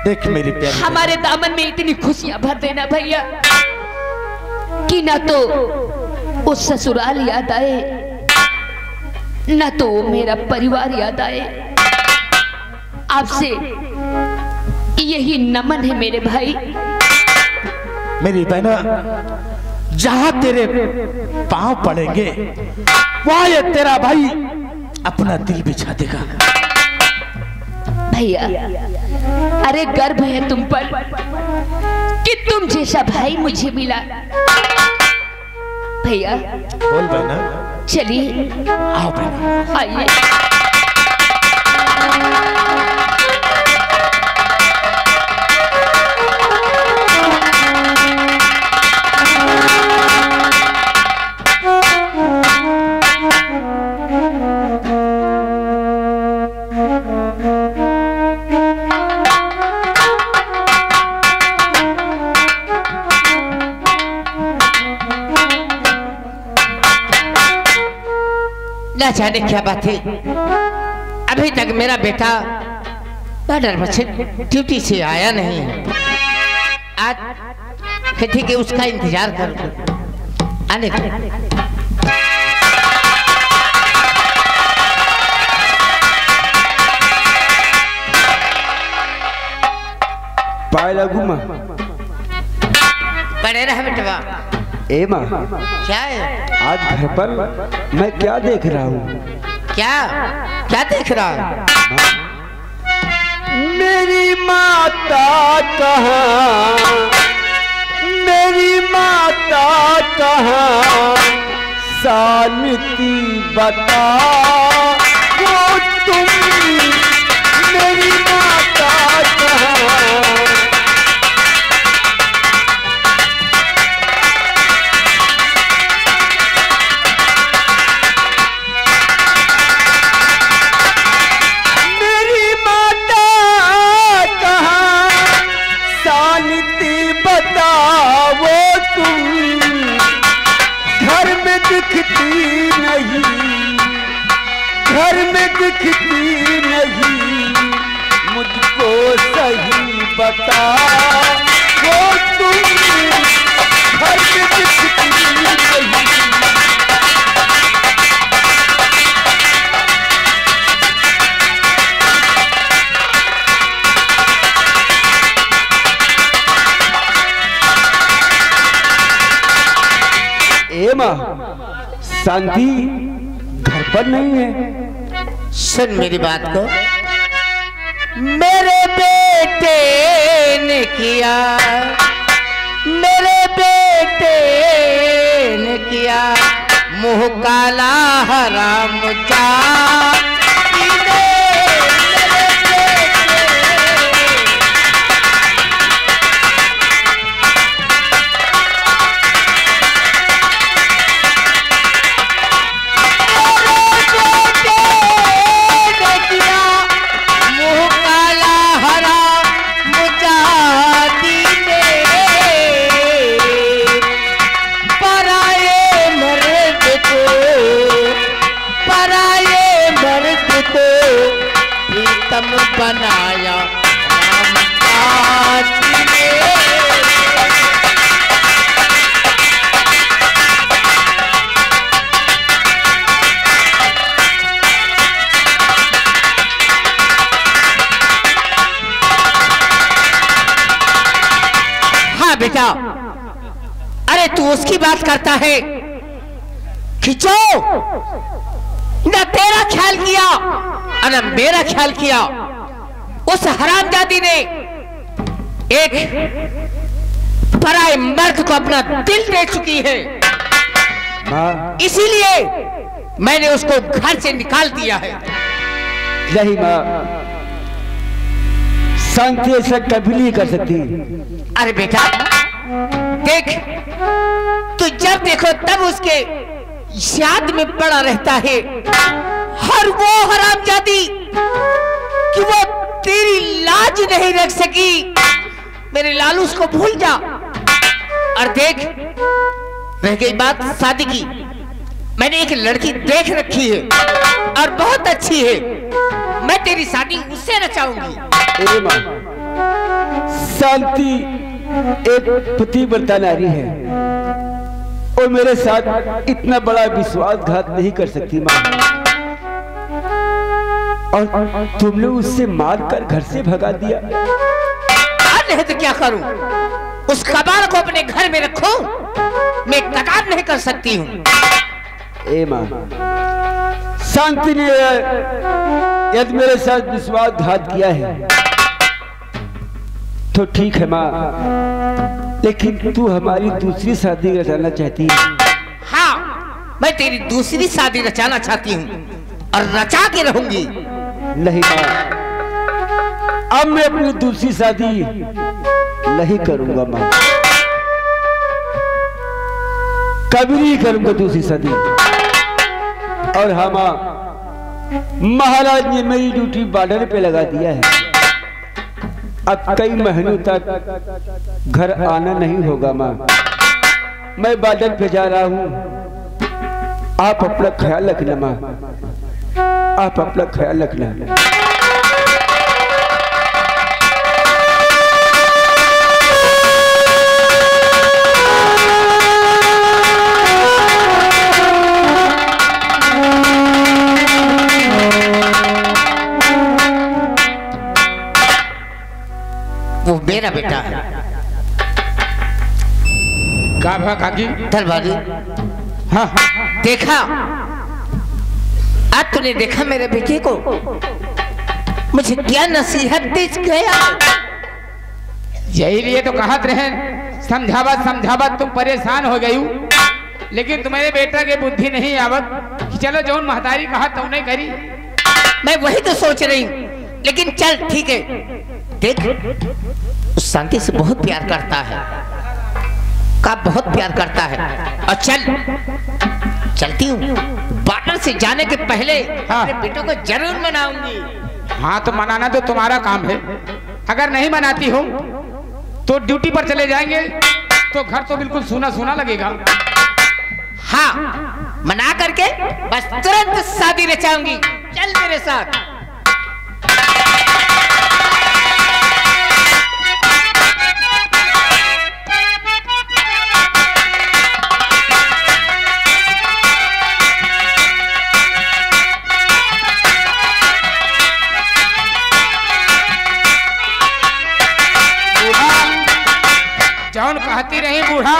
देख मेरी प्यारी, हमारे दामन में इतनी खुशियां भर देना भैया कि ना तो वो ससुराल याद आए, ना तो वो मेरा परिवार याद आए। आपसे यही नमन है मेरे भाई। मेरी बहना, जहां तेरे पांव पड़ेंगे वहां ये तेरा भाई अपना दिल बिछा देगा। भैया, अरे गर्व है तुम पर कि तुम जैसा भाई मुझे मिला। भैया बोल बहना। चलिए आओ बहना, आइए। ना जाने क्या बात है, अभी तक मेरा बेटा बॉर्डर पर से ड्यूटी से आया नहीं है। आज ठीक है, उसका इंतजार कर आने का। पाए लगू माँ, बड़े रहा बेटवा। ए माँ, क्या है? आज घर पर मैं क्या देख रहा हूँ? क्या क्या देख रहा है? मेरी माता कहाँ, मेरी माता कहाँ, शांति बता वो तुम, मेरी माता कहाँ। दिखती नहीं, घर में दिखती नहीं, मुझको सही बता वो तुम, घर में दिखती नहीं। ए माँ, शांति घर पर नहीं है। सुन मेरी बात को, मेरे बेटे ने किया, मेरे बेटे ने किया मुँह काला हराम जा। बनाया हाँ बेटा, अरे तू उसकी बात करता है, खिंचो ना तेरा ख्याल किया और ना मेरा ख्याल किया। उस हरामजादी ने एक पराये मर्द को अपना दिल दे चुकी है, इसीलिए मैंने उसको घर से निकाल दिया है। नहीं माँ, शांति ऐसा कभी नहीं कर सकती। अरे बेटा देख, तू जब देखो तब उसके याद में पड़ा रहता है, हर वो हरामजादी कि वो तेरी लाज नहीं रख सकी। मेरे लालू उसको भूल जा। और देख, रह गई बात शादी की, मैंने एक लड़की देख रखी है और बहुत अच्छी है, मैं तेरी शादी उससे रचाऊंगी। शांति एक पतिव्रता नारी है और मेरे साथ इतना बड़ा विश्वासघात नहीं कर सकती माँ। और तुमने उससे मारकर घर से भगा दिया। नहीं तो क्या करूं? उस कबाड़ को अपने घर में रखो, मैं तकाब नहीं कर सकती हूँ। ए माँ, शांति ने यदि मेरे साथ विश्वासघात किया है तो ठीक है माँ, लेकिन तू हमारी दूसरी शादी रचाना चाहती है। हाँ, मैं तेरी दूसरी शादी रचाना चाहती हूँ और रचा के रहूंगी। नहीं माँ, अब मैं अपनी दूसरी शादी नहीं करूंगा माँ, कभी नहीं करूंगा दूसरी शादी। और हाँ माँ, महाराज ने मेरी ड्यूटी बॉर्डर पे लगा दिया है। अब कई महीनों तक घर आना नहीं होगा माँ। मैं बॉर्डर पे जा रहा हूँ, आप अपना ख्याल रखना माँ, आप अपना ख्याल रखना। वो मेरा बेटा है। का भा काकी? दरबारी, हाँ देखा? आज तूने देखा मेरे बेटे को? मुझे क्या नसीहत दे गया? यही लिए तो कहत रहे, समझावत तुम परेशान हो गई, लेकिन तुम्हारे बेटा के बुद्धि नहीं आवत कि चलो जौन महतारी कहा तो नहीं करी। मैं वही तो सोच रही हूँ, लेकिन चल ठीक है। देख, उस शांति से बहुत प्यार करता है, का बहुत प्यार करता है। और चलती हूँ, बॉर्डर से जाने के पहले हाँ। अपने बेटों को जरूर मनाऊंगी। हाँ, तो मनाना तो तुम्हारा काम है। अगर नहीं मनाती हो तो ड्यूटी पर चले जाएंगे तो घर तो बिल्कुल सूना सूना लगेगा। हाँ, मना करके बस तुरंत शादी रचाऊंगी। चल मेरे साथ। जौन कहती रही बूढ़ा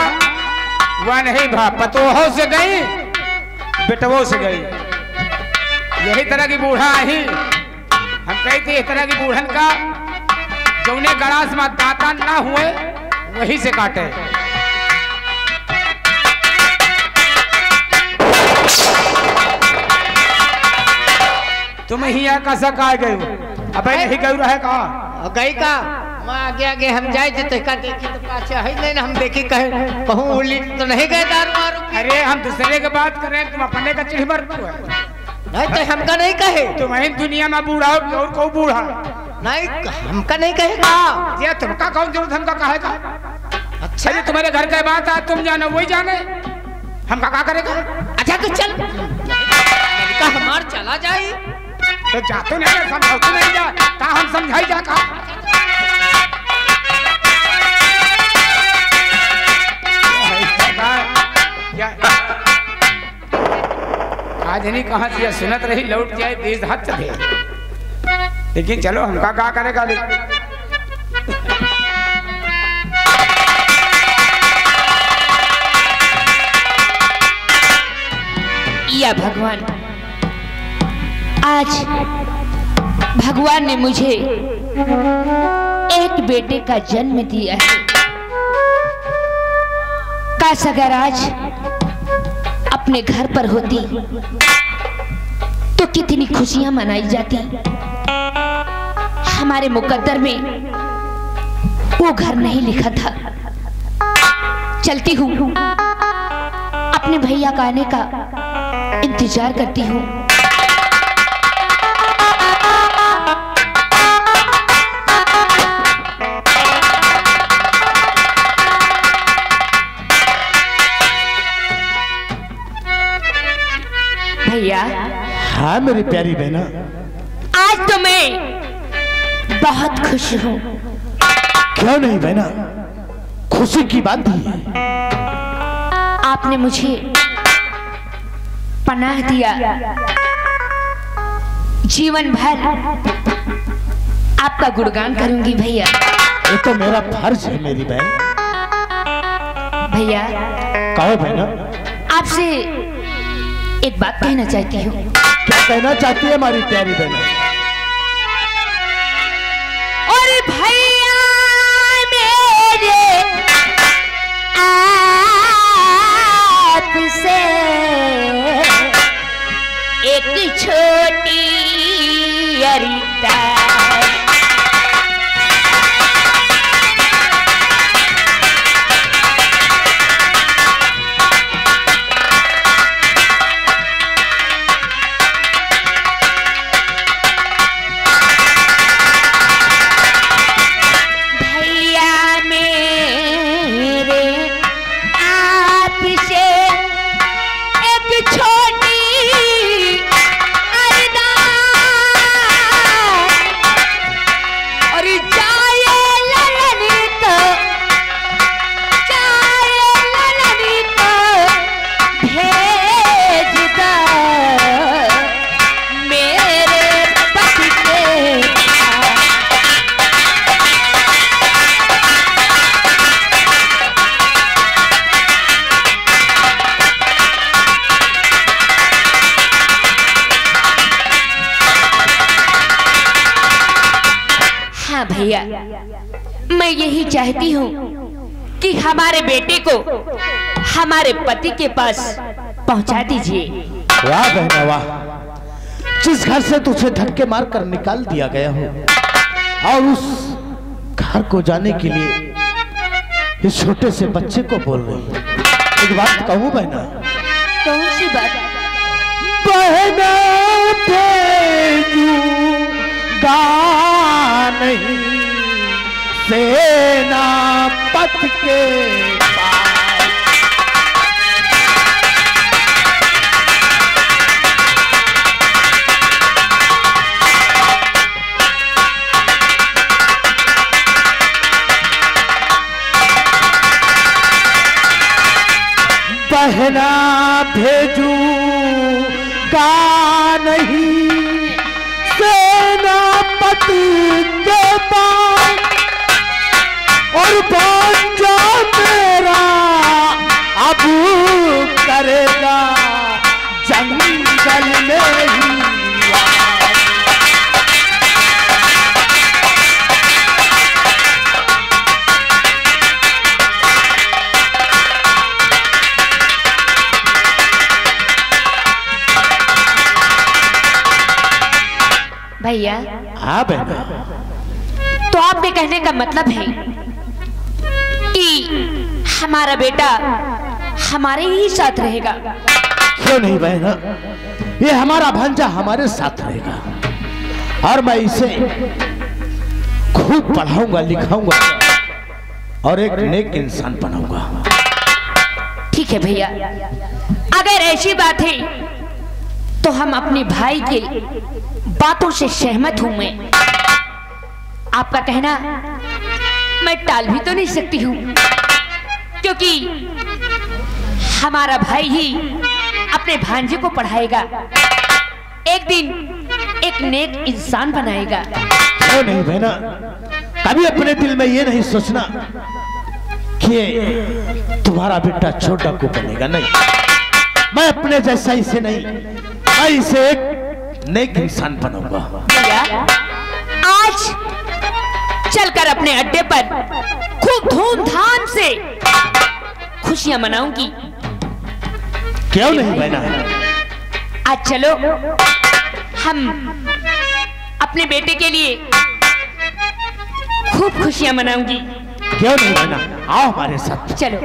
वह नहीं भा, पतोहों से गई बेटवों से गई। यही तरह की बूढ़ा ही हम कहते, इस तरह की बूढ़न का जौने गड़ास में दाता ना हुए वही से काटे। तुम ही कैसा कहा गई? अब नहीं गई रहे कहा गई का आगे आगे हम जाए जते का देखी तो पाछे है नहीं ना, हम देखी कहे कहूं उली तो नहीं गए दारू मारू। अरे हम दूसरे के बात कर रहे हैं, तुम अपने का चिढ़ मर तू है। नहीं तो हमका नहीं कहे। तुम्हारी दुनिया में बूढ़ा हो और को बूढ़ा नहीं, हमका नहीं कहेगा। ये तुमका कौन जरूरत हमका कहेगा? अच्छा, अरे तुम्हारे घर का बात है, तुम जानो वही जाने, हमका क्या करेगा? अच्छा तो चल, लड़का हमार चला जाए तो जाते नहीं, समझाते नहीं जा का हम समझाई जा का। आज नहीं कहा से सुनत रही, लौट जाए देश हाथ चले, लेकिन चलो हमका क्या करेगा। या भगवान, आज भगवान ने मुझे एक बेटे का जन्म दिया है। काश अगर आज अपने घर पर होती तो कितनी खुशियां मनाई जाती। हमारे मुकद्दर में वो घर नहीं लिखा था। चलती हूँ, अपने भैया का आने का इंतजार करती हूँ। भैया। हाँ मेरी प्यारी बहना। आज तो मैं बहुत खुश हूँ। क्यों नहीं बहना, खुशी की बात दी है। आपने मुझे पनाह दिया, जीवन भर आपका गुणगान करूंगी भैया। ये तो मेरा फर्ज है मेरी बहन। भैया कहो बहना। आपसे एक बात कहना चाहती हूँ। क्या कहना चाहती है हमारी प्यारी बहन? और भैया मेरे आपसे एक छोटी अरिता। भैया मैं यही चाहती हूँ कि हमारे बेटे को हमारे पति के पास पहुंचा दीजिए। वाह बहना वाह, जिस घर से तुझे धक्के मार कर निकाल दिया गया हो और उस घर को जाने के लिए इस छोटे से बच्चे को बोल रही है। एक बात कहूँ बहना। कौन सी बात? बहना भेजूंगा नहीं सेनापति के पास। बहना भेजूंगा नहीं सेनापति के पास और बच्चा मेरा अब करेगा जंगल में ही। भैया हाँ बहना। तो आपके कहने का मतलब है कि हमारा बेटा हमारे ही साथ रहेगा? क्यों नहीं बहना, ये हमारा भांजा हमारे साथ रहेगा और मैं इसे खूब पढ़ाऊंगा लिखाऊंगा और एक नेक इंसान बनाऊंगा। ठीक है भैया, अगर ऐसी बात है तो हम अपने भाई के बातों से सहमत हूं। मैं आपका कहना मैं टाल भी तो नहीं सकती हूं, क्योंकि हमारा भाई ही अपने भांजे को पढ़ाएगा, एक दिन एक नेक इंसान बनाएगा। क्यों नहीं बहना, कभी अपने दिल में ये नहीं सोचना कि तुम्हारा बेटा छोटा को बनेगा। नहीं, मैं अपने जैसा इसे नहीं, मैं इसे एक नेक इंसान बनूंगा। भैया आज चलकर अपने अड्डे पर खूब धूमधाम से खुशियां मनाऊंगी। क्यों नहीं बहना? आज चलो हम अपने बेटे के लिए खूब खुशियां मनाऊंगी। क्यों नहीं बहना, आओ हमारे साथ। चलो।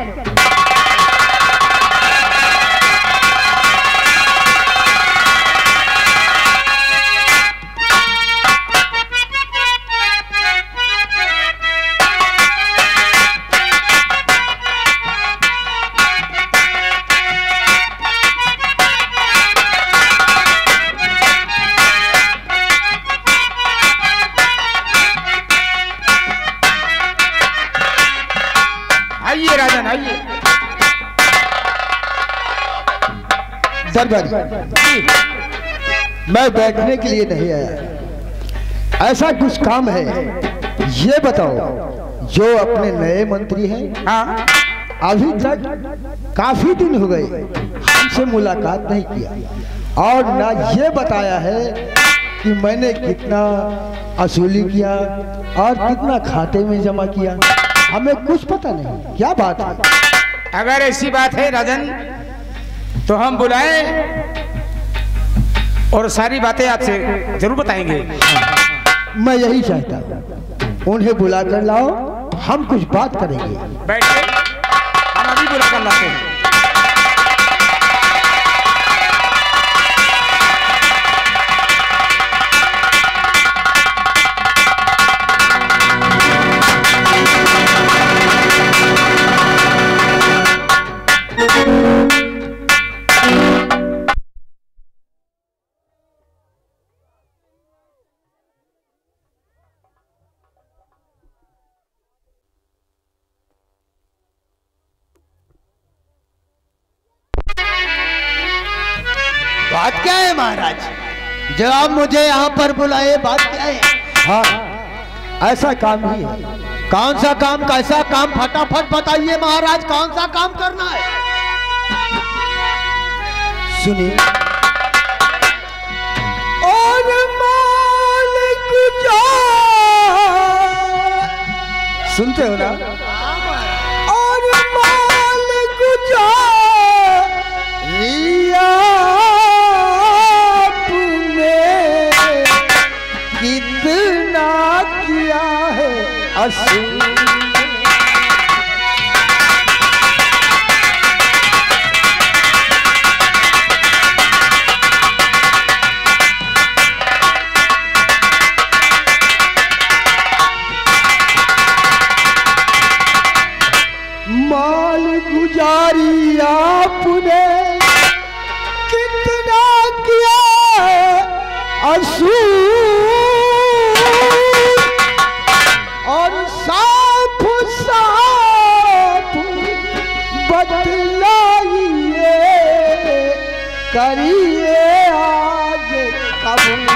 आइए राजन आइए। दरबारी, मैं बैठने के लिए नहीं आया, ऐसा कुछ काम है ये बताओ। जो अपने नए मंत्री हैं, हाँ अभी तक काफी दिन हो गए हमसे मुलाकात नहीं किया और ना ये बताया है कि मैंने कितना वसूली किया और कितना खाते में जमा किया। हमें कुछ पता नहीं, क्या बात है? अगर ऐसी बात है राजन तो हम बुलाएं और सारी बातें आपसे जरूर बताएंगे। मैं यही चाहता हूँ, उन्हें बुला कर लाओ, हम कुछ बात करेंगे। बैठिए, हम अभी बुला कर लाते हैं। बात क्या है महाराज? जब आप मुझे यहाँ पर बुलाए, बात क्या है? हाँ, ऐसा काम ही है। कौन सा काम, कैसा काम, फटाफट बताइए महाराज, कौन सा काम करना है? सुनिए। और माल सुनते हो ना? और माल कितना किया है असूल। माल गुजारी आपने कितना किया है असूल। और साफ साफ बतलाइए, करिए आज कबूल।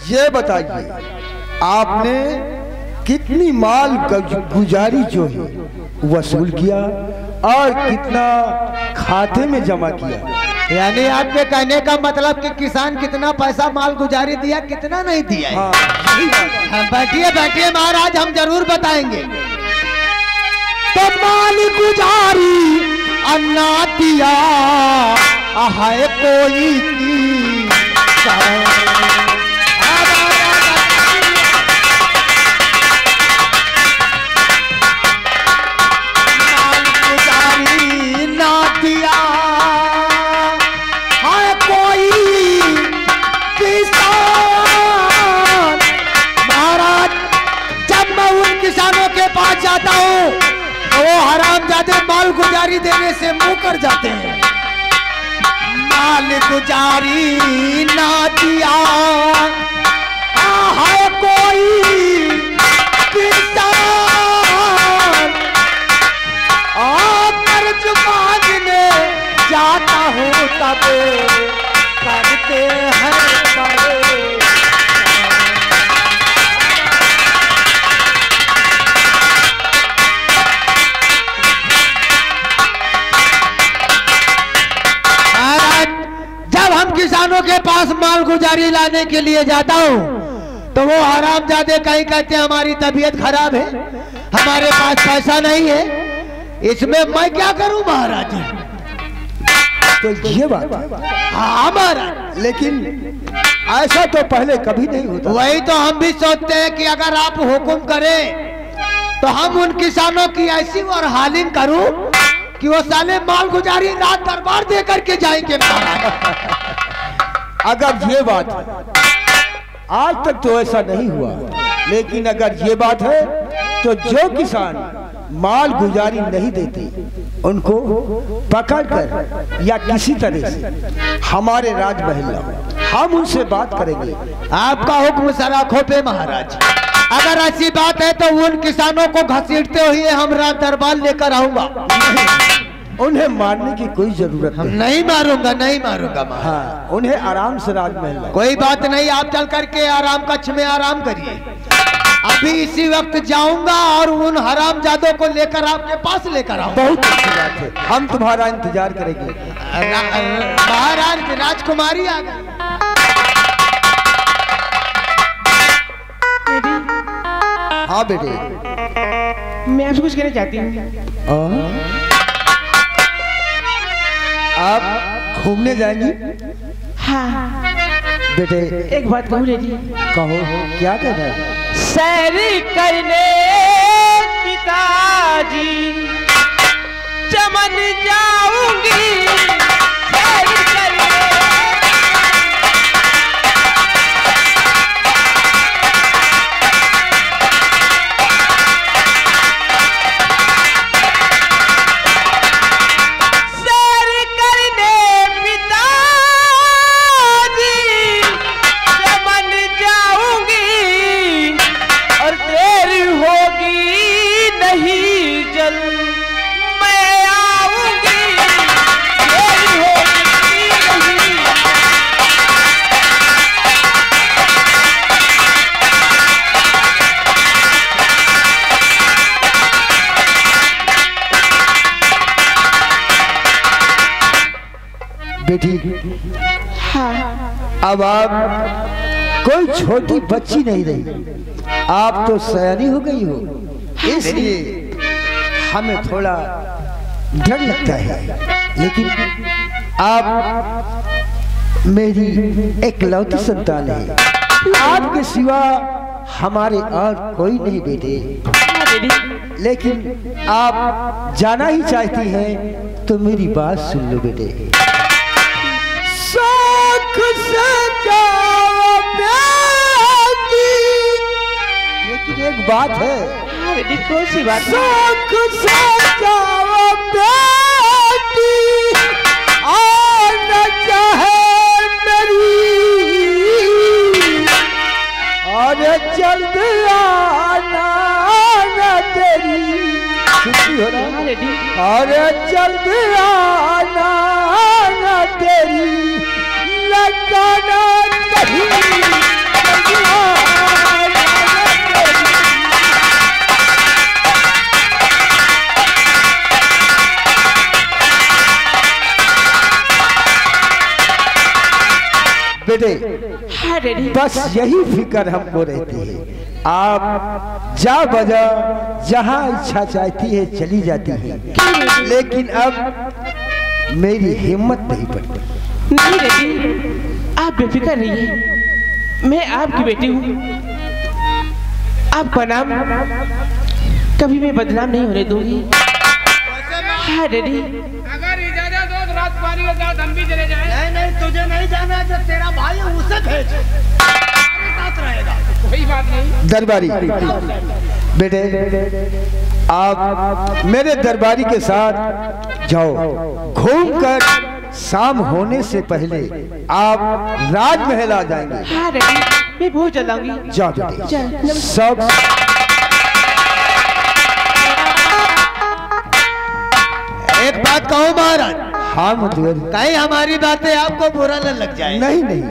ये बताइए, आपने कितनी माल गुजारी जो है वसूल किया और कितना खाते में जमा किया? यानी आपके कहने का मतलब कि किसान कितना पैसा माल गुजारी दिया, कितना नहीं दिया है? हाँ, बैठिए बैठिए महाराज, हम जरूर बताएंगे। तो माल गुजारी अन्ना दिया है कोई की जाता हूँ तो वो हरामजादे माल गुजारी देने से मुंह कर जाते हैं। माल गुजारी ना दिया है कोई किसान, कर्ज मांगने जाता हूँ तब करते हैं बड़े। किसानों के पास माल गुजारी लाने के लिए जाता हूँ तो वो हरामजादे कहीं कहते हैं हमारी तबीयत खराब है, हमारे पास पैसा नहीं है, इसमें मैं क्या करूं महाराज? तो ये बात हाँ महाराज, लेकिन ऐसा तो पहले कभी नहीं होता। वही तो हम भी सोचते हैं कि अगर आप हुक्म करें तो हम उन किसानों की ऐसी और हालिंग करूं कि वो साले माल गुजारी रात दरबार दे करके जाएंगे महाराज। अगर ये बात है, आज तक तो ऐसा नहीं हुआ, लेकिन अगर ये बात है तो जो किसान माल गुजारी नहीं देते उनको पकड़कर या किसी तरह से हमारे राजमहल लाओ, हम उनसे बात करेंगे। आपका हुक्म सराखों पे महाराज। अगर ऐसी बात है तो उन किसानों को घसीटते हुए हम राज दरबार लेकर आऊंगा। उन्हें मारने की कोई जरूरत हम नहीं। नहीं मारूंगा, नहीं मारूंगा महाराज। हाँ, उन्हें आराम से राजमहल लाओ। कोई बात नहीं, आप चल करके आराम कक्ष में आराम करिए। अभी इसी वक्त जाऊंगा और उन हरामजादों को लेकर आपके पास लेकर आऊंगा। बहुत अच्छी बात है, हम तुम्हारा इंतजार करेंगे। महाराज राजकुमारी आ गई। हाँ बेटे, मैं आपसे कुछ कहना चाहती हूँ। आप घूमने जाएंगी? हाँ बेटे एक बात कहूँ लेडी, कहो, क्या कहना है? सैर करने पिताजी चमन जाऊंगी, सैर करने। बेटी अब आप कोई छोटी बच्ची नहीं रही, आप तो सयानी हो गई हो, इसलिए हमें थोड़ा डर लगता है। लेकिन आप मेरी एकलौती संतान है, आपके सिवा हमारे और कोई नहीं बेटे। लेकिन आप जाना ही चाहती हैं तो मेरी बात सुन लो बेटे। शौक से जाओ बेटी, लेकिन एक बात है, कौन सी बात? शौक से जाओ बेटी, आना चाहे मेरी, और जल्द आना न तेरी छुट्टी हो रहा, और जल्द आना न तेरी लगाना कहीं। बेटे बस यही फिक्र हमको रहती है, आप जा बजा जहाँ इच्छा चाहती है चली जाती है, लेकिन अब मेरी हिम्मत नहीं पड़ती। नहीं बेटी, आप बेफिक्र रहिए, मैं आपकी बेटी हूँ, आपका नाम कभी मैं बदनाम नहीं होने दूंगी। हाँ डैडी। अगर इजाजत हो तो राजकुमारी के साथ हम भी चले जाएं। नहीं नहीं, तुझे नहीं जाना, जो तेरा भाई है उसे भेज, हमारे साथ रहेगा। कोई बात नहीं। दरबारी बेटे, आप मेरे दरबारी के साथ जाओ, घूमकर शाम होने से पहले आप राजमहल आ जाएंगे। हाँ डैडी, मैं बहुत जल्द आऊंगी। जाओ बेटे, सब एक बात कहूँ महाराज, हाँ मुद्दर, कहीं हमारी बातें आपको बुरा न लग जाए। नहीं नहीं,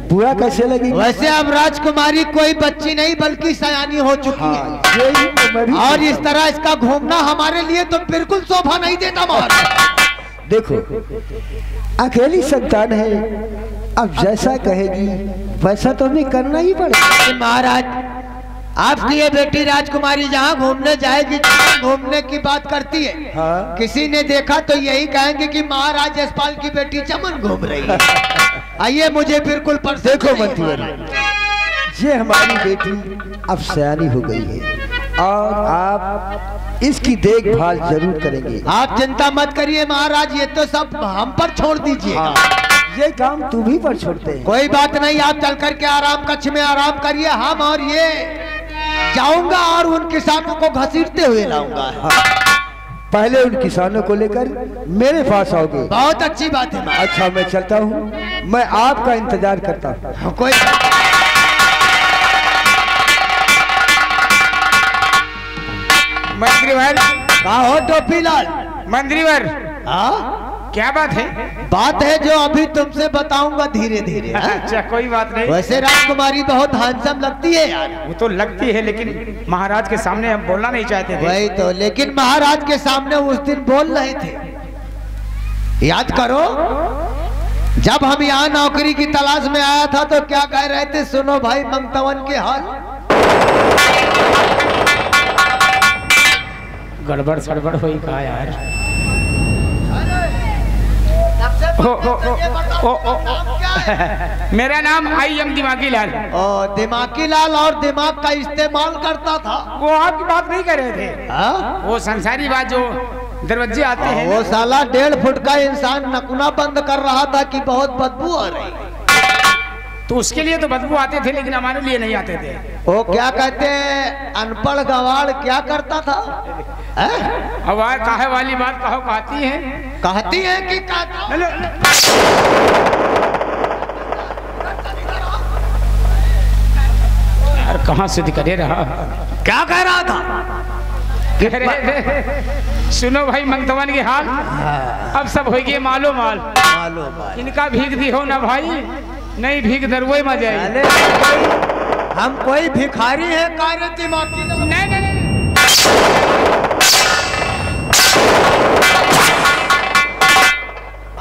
बुरा कैसे लगेगी? वैसे अब राजकुमारी कोई बच्ची नहीं बल्कि सयानी हो चुकी है, हाँ, यही तो मैं भी और इस तरह इसका घूमना हमारे लिए तो बिल्कुल शोभा नहीं देता महाराज। देखो, अकेली संतान है, अब जैसा कहेगी वैसा तो हमें करना ही पड़ेगा। महाराज, आपकी ये बेटी राजकुमारी जहाँ घूमने जाएगी, घूमने की बात करती है, हाँ। किसी ने देखा तो यही कहेंगे कि महाराज यशपाल की बेटी चमन घूम रही है। आइए, मुझे बिल्कुल देखो मंत्री, ये हमारी बेटी अब सयानी हो गई है और आप इसकी देखभाल जरूर करेंगे। आप चिंता मत करिए महाराज, ये तो सब हम पर छोड़ दीजिए। हाँ, ये काम तुम ही पर छोड़ते हैं। कोई बात नहीं, आप चल करके आराम कक्ष में आराम करिए। हम और ये जाऊंगा और उन किसानों को घसीटते हुए लाऊंगा। पहले उन किसानों को लेकर मेरे पास आओगे। बहुत अच्छी बात है। अच्छा मैं चलता हूँ, मैं आपका इंतजार करता हूँ। कोई मंत्रीवर, कहा हो टोपीलाल? मंत्रीवर, हाँ क्या बात है? बात है जो अभी तुमसे बताऊंगा धीरे धीरे। अच्छा कोई बात नहीं। वैसे राजकुमारी बहुत हैंडसम लगती है यार। वो तो लगती है, लेकिन महाराज के सामने हम बोलना नहीं चाहते थे। वही तो, लेकिन महाराज के सामने उस दिन बोल रहे थे। याद करो जब हम यहाँ नौकरी की तलाश में आया था तो क्या कह रहे थे? सुनो भाई मंगतवन के हाल। गड़बड़ सड़बड़ हुई कहा यार। मेरा नाम आई.एम. दिमागी लाल। दिमागी लाल और दिमाग का इस्तेमाल करता था। वो आपकी बात नहीं कर रहे थे। वो संसारी बात जो दरवाजे आते हैं। वो साला 1.5 फुट का इंसान नकुना बंद कर रहा था कि बहुत बदबू आ रही। तो उसके लिए तो बदबू आते थे, लेकिन हमारे लिए नहीं आते थे। वो क्या कहते हैं, अनपढ़ गवाड़ क्या करता था? अब काहे वाली बात कहो, कहती है कि यार कहाँ से करे रहा? क्या कह रहा था? कह रहे थे सुनो भाई मंगतवन के हाल। अब सब हो गए मालो माल। इनका भीख दी हो ना भाई, नहीं भीख दरवोई मजा आई। हम कोई भिखारी है कार्य दिमागी? नहीं।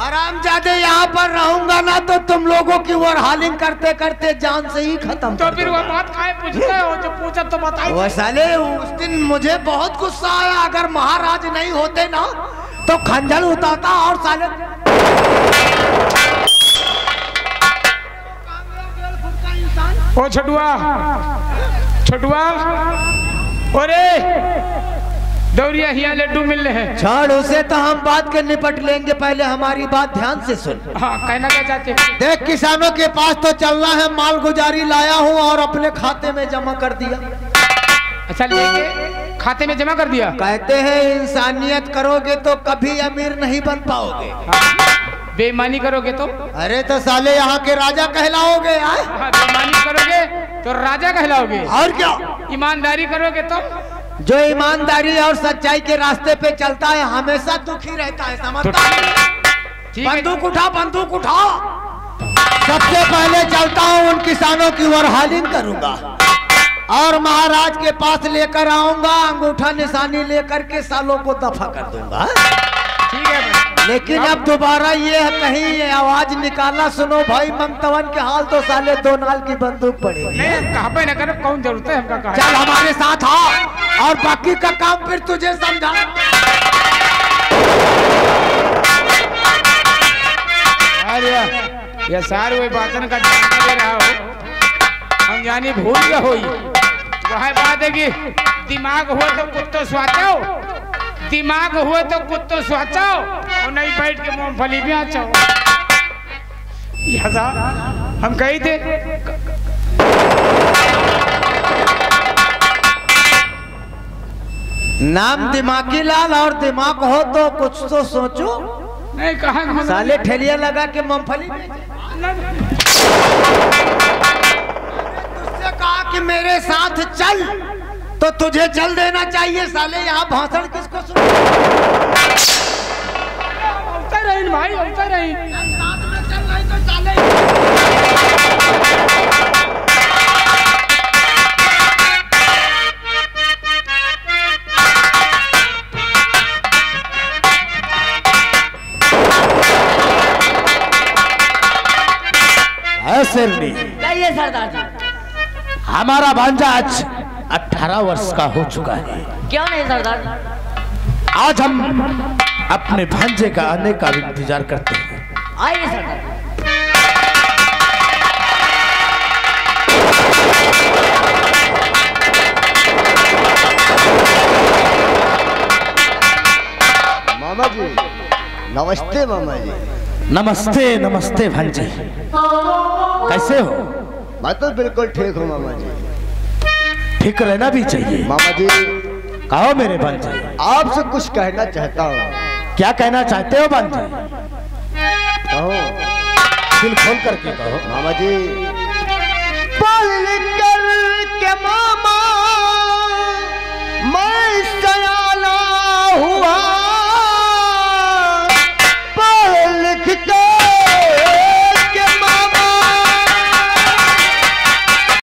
आरामजादे यहाँ पर रहूंगा ना तो तुम लोगों की ओवरहालिंग करते करते जान से ही खत्म। तो फिर वो बात काहे पूछते हो? जो पूछा तो बताइए। वो साले उस दिन मुझे बहुत गुस्सा आया। अगर महाराज नहीं होते ना तो खंजर उतारता और साले ओ छोटुआ अरे दौरिया हिया लड्डू मिल रहे हैं। छोड़ उसे, तो हम बात के निपट लेंगे। पहले हमारी बात ध्यान से सुन। हाँ कहना क्या चाहते? देख किसानों के पास तो चलना है, माल गुजारी लाया हूँ और अपने खाते में जमा कर दिया। अच्छा लेके खाते में जमा कर दिया? कहते हैं इंसानियत करोगे तो कभी अमीर नहीं बन पाओगे। बेईमानी करोगे तो? अरे तो साले यहाँ के राजा कहलाओगे। बेईमानी करोगे तो राजा कहलाओगे। और क्या? ईमानदारी करोगे तो? जो ईमानदारी और सच्चाई के रास्ते पे चलता है हमेशा दुखी रहता है, समझता है? बंदूक उठा, बंदूक उठा। सबसे पहले चलता हूँ उन किसानों की ओवरहालिंग करूंगा और महाराज के पास लेकर आऊंगा। अंगूठा निशानी लेकर के सालों को दफा कर दूंगा। ठीक है। लेकिन अब दोबारा ये कहीं ये आवाज निकालना, सुनो भाई मंगतवन के हाल, तो साले 2 नाल की बंदूक पड़ेगी। नहीं कहाँ पे न करो, कौन जरूरत है हमका कहा? चल हमारे साथ आ और बाकी का काम फिर तुझे समझा। अरे ये सार वही बातन का दे रहा हो, हम जानी भूल गया हो। वह बात है कि दिमाग हुआ तो कुत्तो स्वाचाओ, दिमाग हुए तो कुत्तो स्वाचाओ और नहीं बैठ के मूंगफली भी आचाओ। हम कही थे नाम दिमागी लाल और दिमाग हो तो कुछ तो सोचो। नहीं कहा साले ठेलिया लगा के मूंगफली तुझसे कहा कि मेरे साथ चल तो तुझे चल देना चाहिए। साले यहाँ भाषण किसको सुन रही भाई, रही साथ में चल रही तो साले कहिए सरदार जी। हमारा भांजा आज 18 वर्ष का हो चुका है। क्यों नहीं सरदार? आज हम अपने भांजे का आने का इंतजार करते हैं। आइए सरदार। मामा जी नमस्ते। मामा जी नमस्ते। नमस्ते भांजे, कैसे हो? मैं तो बिल्कुल ठीक हूँ मामा जी। ठीक रहना भी चाहिए। मामा जी कहो मेरे भांजे, आपसे कुछ कहना चाहता हूँ। क्या कहना चाहते हो भांजे? कहो दिल खोल करके कहो। मामा जी पल कर